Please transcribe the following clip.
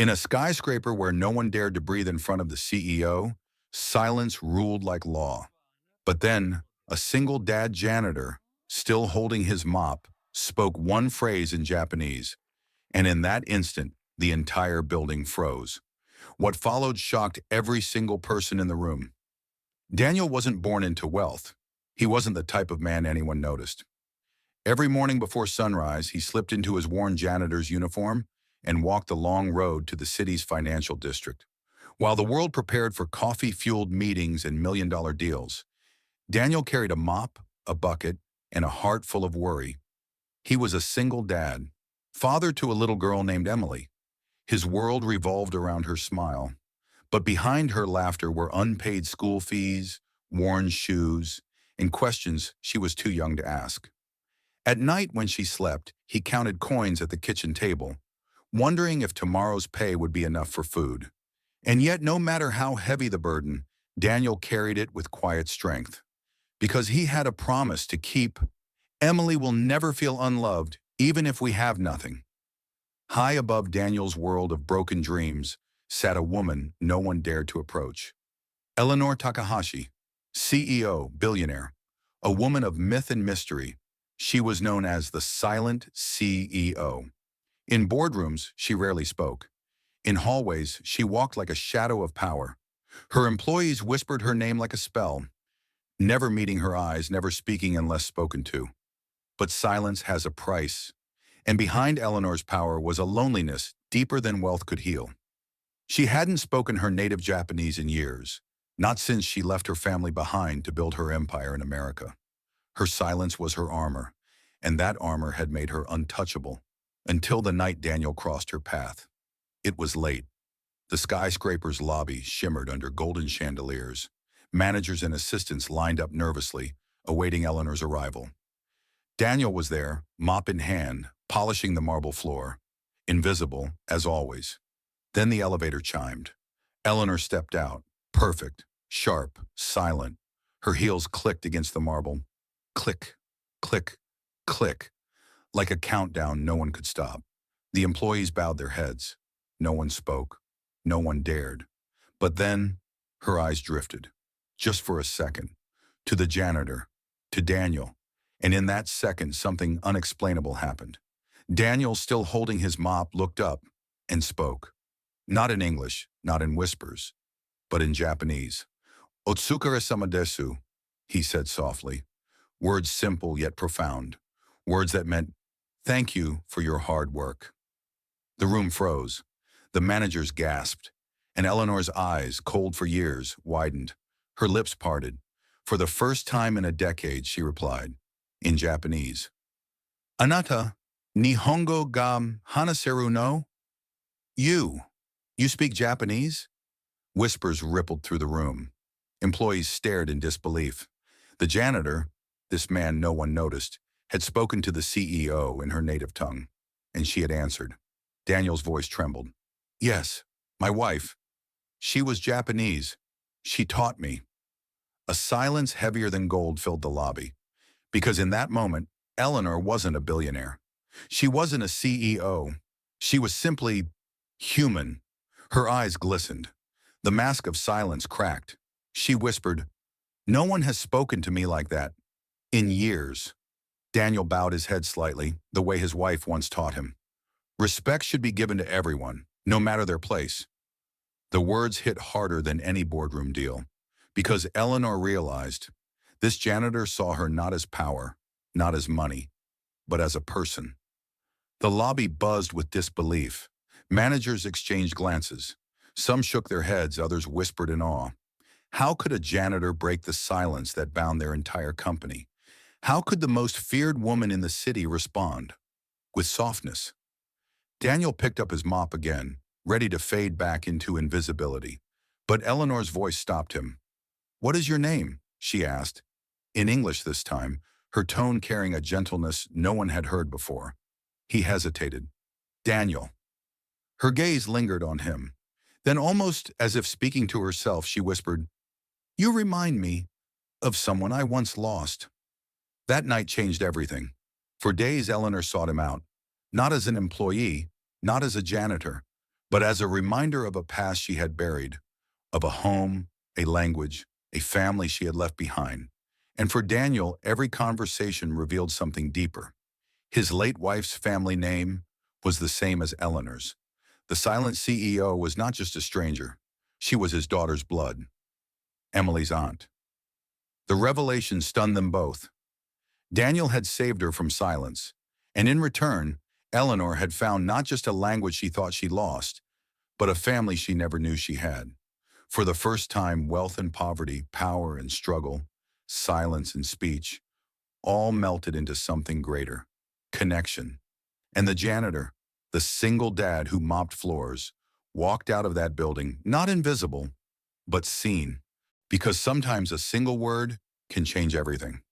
In a skyscraper where no one dared to breathe in front of the CEO, silence ruled like law. But then, a single dad janitor, still holding his mop, spoke one phrase in Japanese, and in that instant, the entire building froze. What followed shocked every single person in the room. Daniel wasn't born into wealth. He wasn't the type of man anyone noticed. Every morning before sunrise, he slipped into his worn janitor's uniform and walked the long road to the city's financial district. While the world prepared for coffee-fueled meetings and million-dollar deals, Daniel carried a mop, a bucket, and a heart full of worry. He was a single dad, father to a little girl named Emily. His world revolved around her smile, but behind her laughter were unpaid school fees, worn shoes, and questions she was too young to ask. At night when she slept, he counted coins at the kitchen table, wondering if tomorrow's pay would be enough for food. And yet, no matter how heavy the burden, Daniel carried it with quiet strength. Because he had a promise to keep. Emily will never feel unloved, even if we have nothing. High above Daniel's world of broken dreams sat a woman no one dared to approach. Eleanor Takahashi, CEO, billionaire, a woman of myth and mystery. She was known as the silent CEO. In boardrooms, she rarely spoke. In hallways, she walked like a shadow of power. Her employees whispered her name like a spell, never meeting her eyes, never speaking unless spoken to. But silence has a price, and behind Eleanor's power was a loneliness deeper than wealth could heal. She hadn't spoken her native Japanese in years, not since she left her family behind to build her empire in America. Her silence was her armor, and that armor had made her untouchable, until the night Daniel crossed her path. It was late. The skyscraper's lobby shimmered under golden chandeliers. Managers and assistants lined up nervously, awaiting Eleanor's arrival. Daniel was there, mop in hand, polishing the marble floor, invisible, as always. Then the elevator chimed. Eleanor stepped out, perfect, sharp, silent. Her heels clicked against the marble. Click, click, click. Like a countdown no one could stop. The employees bowed their heads. No one spoke. No one dared. But then, her eyes drifted, just for a second, to the janitor, to Daniel. And in that second, something unexplainable happened. Daniel, still holding his mop, looked up and spoke. Not in English, not in whispers, but in Japanese. "Otsukare-sama desu," he said softly. Words simple yet profound. Words that meant, thank you for your hard work. The room froze. The managers gasped, and Eleanor's eyes, cold for years, widened. Her lips parted. For the first time in a decade, she replied, in Japanese, "Anata, Nihongo ga hanaseru no?" You speak Japanese? Whispers rippled through the room. Employees stared in disbelief. The janitor, this man no one noticed, had spoken to the CEO in her native tongue, and she had answered. Daniel's voice trembled. "Yes, my wife. She was Japanese. She taught me." A silence heavier than gold filled the lobby, because in that moment, Eleanor wasn't a billionaire. She wasn't a CEO. She was simply human. Her eyes glistened. The mask of silence cracked. She whispered, "No one has spoken to me like that in years." Daniel bowed his head slightly, the way his wife once taught him. Respect should be given to everyone, no matter their place. The words hit harder than any boardroom deal, because Eleanor realized this janitor saw her not as power, not as money, but as a person. The lobby buzzed with disbelief. Managers exchanged glances. Some shook their heads, others whispered in awe. How could a janitor break the silence that bound their entire company? How could the most feared woman in the city respond? With softness. Daniel picked up his mop again, ready to fade back into invisibility. But Eleanor's voice stopped him. "What is your name?" she asked. In English this time, her tone carrying a gentleness no one had heard before. He hesitated. "Daniel." Her gaze lingered on him. Then, almost as if speaking to herself, she whispered, "You remind me of someone I once lost." That night changed everything. For days, Eleanor sought him out, not as an employee, not as a janitor, but as a reminder of a past she had buried, of a home, a language, a family she had left behind. And for Daniel, every conversation revealed something deeper. His late wife's family name was the same as Eleanor's. The silent CEO was not just a stranger. She was his daughter's blood, Emily's aunt. The revelation stunned them both. Daniel had saved her from silence, and in return, Eleanor had found not just a language she thought she lost, but a family she never knew she had. For the first time, wealth and poverty, power and struggle, silence and speech, all melted into something greater: connection. And the janitor, the single dad who mopped floors, walked out of that building not invisible, but seen, because sometimes a single word can change everything.